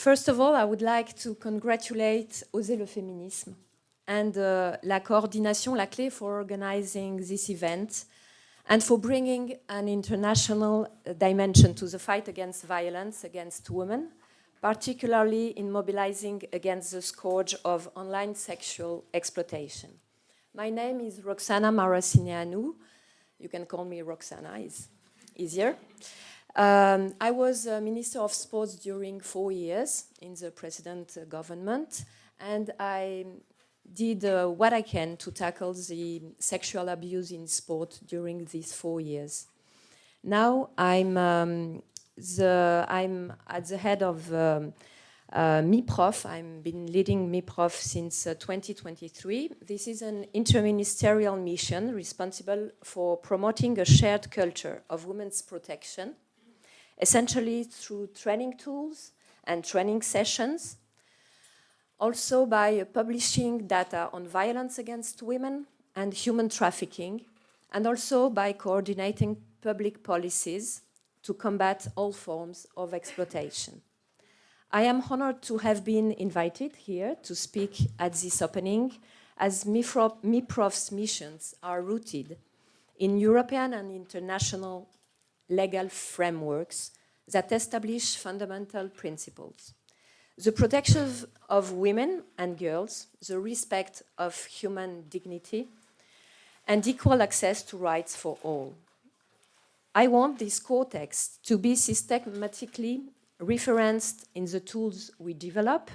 First of all, I would like to congratulate Osez le Féminisme and la coordination, la clé for organizing this event and for bringing an international dimension to the fight against violence against women, particularly in mobilizing against the scourge of online sexual exploitation. My name is Roxana Maracineanu. You can call me Roxana, it's easier. I was Minister of Sports during 4 years in the President government, and I did what I can to tackle the sexual abuse in sport during these 4 years. Now I'm at the head of MIPROF. I've been leading MIPROF since 2023. This is an interministerial mission responsible for promoting a shared culture of women's protection, essentially through training tools and training sessions, also by publishing data on violence against women and human trafficking, and also by coordinating public policies to combat all forms of exploitation. I am honored to have been invited here to speak at this opening, as MIPROF's missions are rooted in European and international legal frameworks that establish fundamental principles. The protection of women and girls, the respect of human dignity, and equal access to rights for all. I want this core text to be systematically referenced in the tools we develop,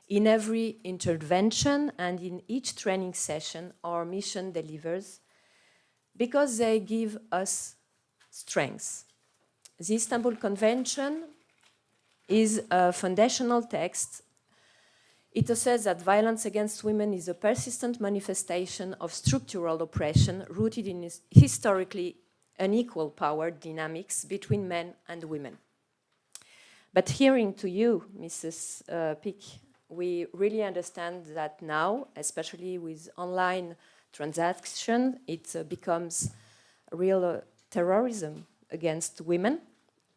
in every intervention and in each training session our mission delivers, because they give us strength. The Istanbul Convention is a foundational text. It says that violence against women is a persistent manifestation of structural oppression rooted in historically unequal power dynamics between men and women. But hearing to you, Mrs. Pick, we really understand that now, especially with online transaction, it becomes real terrorism against women.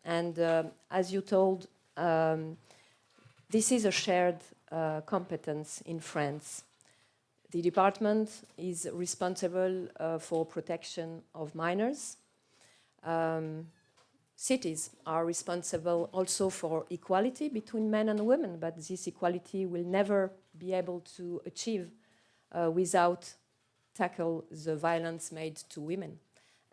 And as you told, this is a shared competence in France. The department is responsible for protection of minors. Cities are responsible also for equality between men and women, but this equality will never be able to achieve without tackle the violence made to women.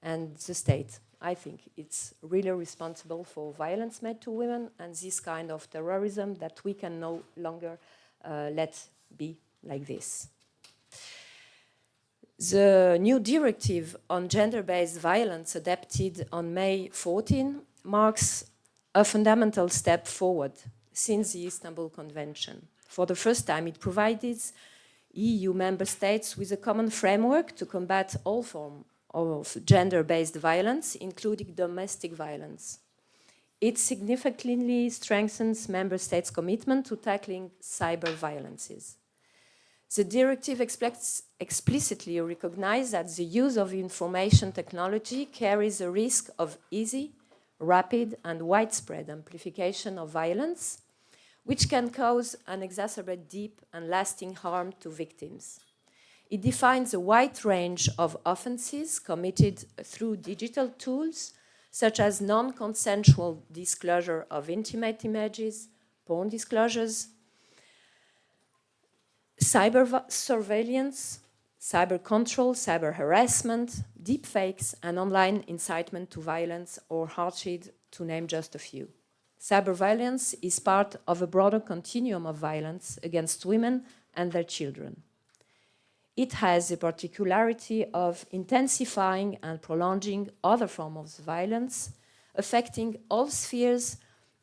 And the state, I think, it's really responsible for violence made to women and this kind of terrorism that we can no longer let be like this. The new directive on gender-based violence adopted on May 14 marks a fundamental step forward since the Istanbul Convention. For the first time, it provides EU member states with a common framework to combat all forms of gender-based violence, including domestic violence. It significantly strengthens member states' commitment to tackling cyber violences. The directive explicitly recognizes that the use of information technology carries a risk of easy, rapid, and widespread amplification of violence, which can cause and exacerbate deep and lasting harm to victims. It defines a wide range of offenses committed through digital tools, such as non-consensual disclosure of intimate images, porn disclosures, cyber surveillance, cyber control, cyber harassment, deepfakes, and online incitement to violence or hardship, to name just a few. Cyber violence is part of a broader continuum of violence against women and their children. It has the particularity of intensifying and prolonging other forms of violence, affecting all spheres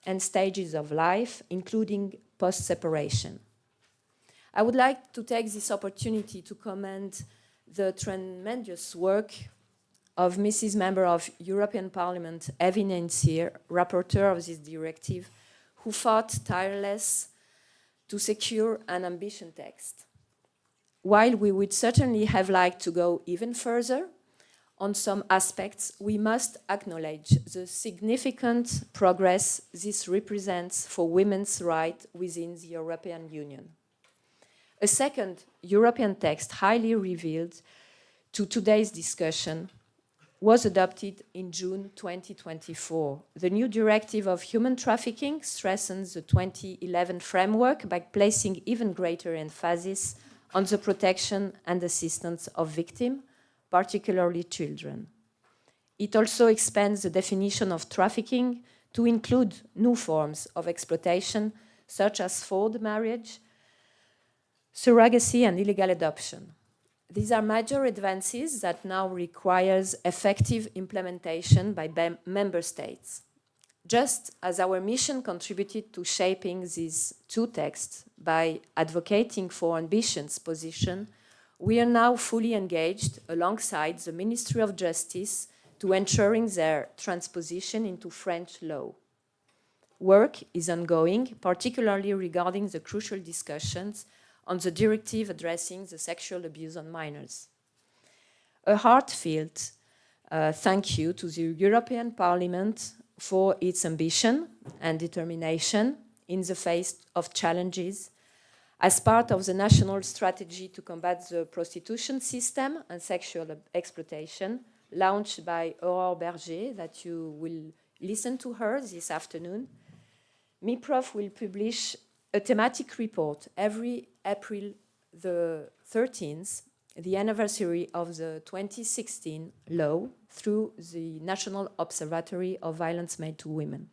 and stages of life, including post-separation. I would like to take this opportunity to commend the tremendous work of Mrs. Member of European Parliament, Evin Ensir, rapporteur of this directive, who fought tirelessly to secure an ambitious text. While we would certainly have liked to go even further, on some aspects, we must acknowledge the significant progress this represents for women's rights within the European Union. A second European text highly revealed to today's discussion was adopted in June 2024. The new directive of human trafficking strengthens the 2011 framework by placing even greater emphasis on the protection and assistance of victims, particularly children. It also expands the definition of trafficking to include new forms of exploitation, such as forced marriage, surrogacy, and illegal adoption. These are major advances that now requires effective implementation by member states. Just as our mission contributed to shaping these two texts by advocating for ambitious position, we are now fully engaged alongside the Ministry of Justice to ensuring their transposition into French law. Work is ongoing, particularly regarding the crucial discussions on the directive addressing the sexual abuse on minors. A heartfelt thank you to the European Parliament for its ambition and determination in the face of challenges as part of the national strategy to combat the prostitution system and sexual exploitation launched by Aurore Berger, that you will listen to her this afternoon. MIPROF will publish a thematic report every April the 13th, the anniversary of the 2016 law, through the National Observatory of Violence Made to Women.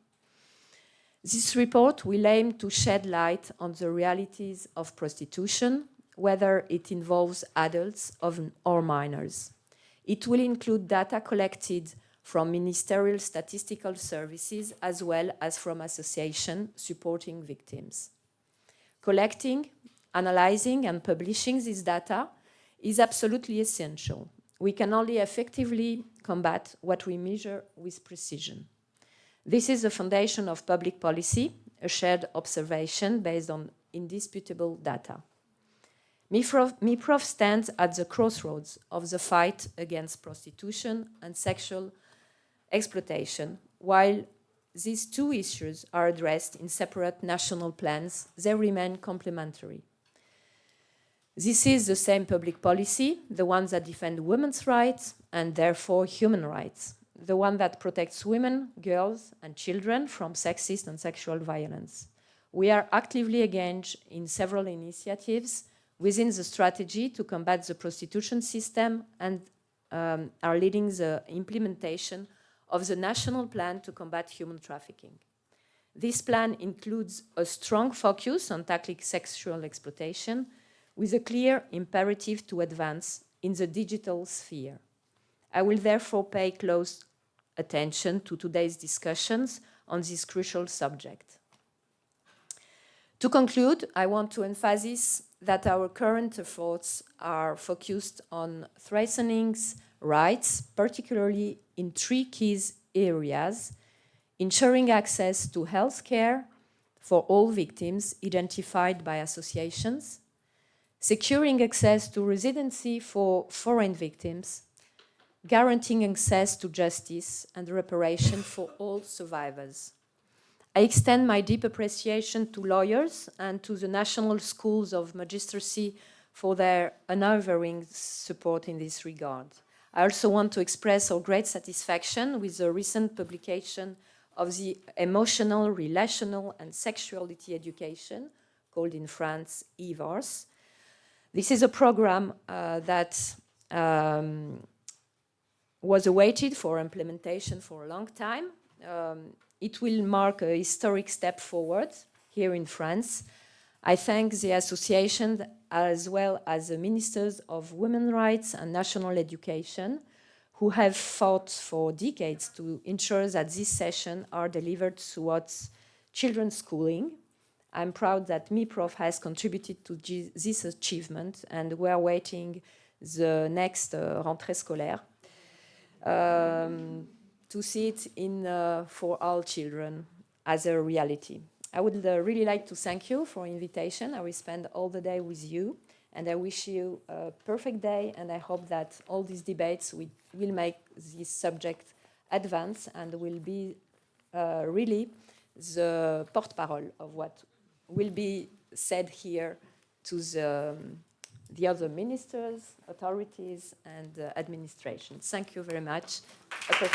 This report will aim to shed light on the realities of prostitution, whether it involves adults or minors. It will include data collected from ministerial statistical services as well as from associations supporting victims. Collecting, analyzing, and publishing this data is absolutely essential. We can only effectively combat what we measure with precision. This is the foundation of public policy, a shared observation based on indisputable data. MIPROF stands at the crossroads of the fight against prostitution and sexual exploitation. While these two issues are addressed in separate national plans, they remain complementary. This is the same public policy, the one that defends women's rights and therefore human rights, the one that protects women, girls, and children from sexist and sexual violence. We are actively engaged in several initiatives within the strategy to combat the prostitution system and are leading the implementation of the national plan to combat human trafficking. This plan includes a strong focus on tackling sexual exploitation with a clear imperative to advance in the digital sphere. I will therefore pay close attention to today's discussions on this crucial subject. To conclude, I want to emphasize that our current efforts are focused on strengthening rights, particularly in three key areas: ensuring access to health care for all victims identified by associations, securing access to residency for foreign victims, guaranteeing access to justice and reparation for all survivors. I extend my deep appreciation to lawyers and to the National Schools of Magistracy for their unwavering support in this regard. I also want to express our great satisfaction with the recent publication of the Emotional, Relational and Sexuality Education, called in France EVARS. This is a program that was awaited for implementation for a long time. It will mark a historic step forward here in France. I thank the association as well as the ministers of women's rights and national education who have fought for decades to ensure that these sessions are delivered towards children's schooling. I'm proud that MIPROF has contributed to this achievement, and we are waiting the next rentrée scolaire to see it in for all children as a reality. I would really like to thank you for invitation. I will spend all the day with you, And I wish you a perfect day, and I hope that all these debates will make this subject advance and will be really the porte-parole of what will be said here to the other ministers, authorities, and administration. Thank you very much.